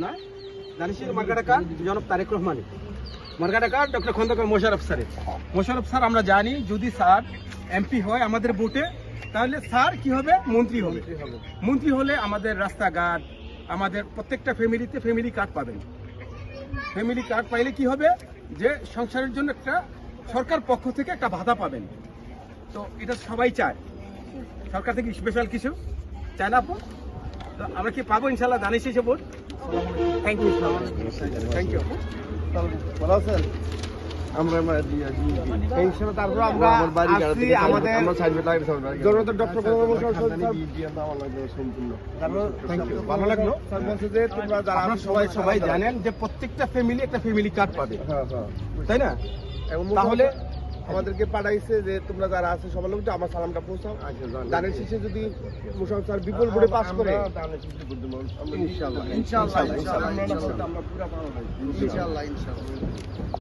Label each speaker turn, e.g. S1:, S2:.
S1: না দানিশের মার্কাটা কার্ড জনাব Tarique Rahman, মার্কাটা card doctor Khandakar Mosharraf স্যারের। মোশাররফ স্যার আমরা জানি যদি স্যার এমপি হয় আমাদের ভোটে, তাহলে স্যার কি হবে? মন্ত্রী হবে। মন্ত্রী হলে আমাদের রাস্তাঘাট, আমাদের প্রত্যেকটা ফ্যামিলিতে ফ্যামিলি কার্ড পাবেন। ফ্যামিলি কার্ড পাইলে কি হবে? যে সংসারের জন্য একটা সরকার পক্ষ থেকে একটা ভাতা পাবেন। তো এটা সবাই চায়, সরকার থেকে স্পেশাল কিছু চায় না আপু? তো আমরা কি পাবো ইনশাল্লাহ দানিশ এসে vote? Thank you, thank you.
S2: ভালো আছেন? আমরা তারপর আমরা ডক্টর
S1: ভালো লাগলো। সবাই জানেন যে প্রত্যেকটা ফ্যামিলি একটা ফ্যামিলি কার্ড পাবে, তাই না? তাহলে
S2: আমাদেরকে পাঠাইছে যে তোমরা যারা আছে সবার লোক আমার সালামটা পৌঁছাও। দানের শেষে যদি মোশাররফ স্যার বিপুল ভোটে পাস করে
S1: ইনশাআল্লাহ ইনশাআল্লাহ ইনশাআল্লাহ ইনশাআল্লাহ আমরা পুরো পাবো। ইনশাআল্লাহ ইনশাআল্লাহ।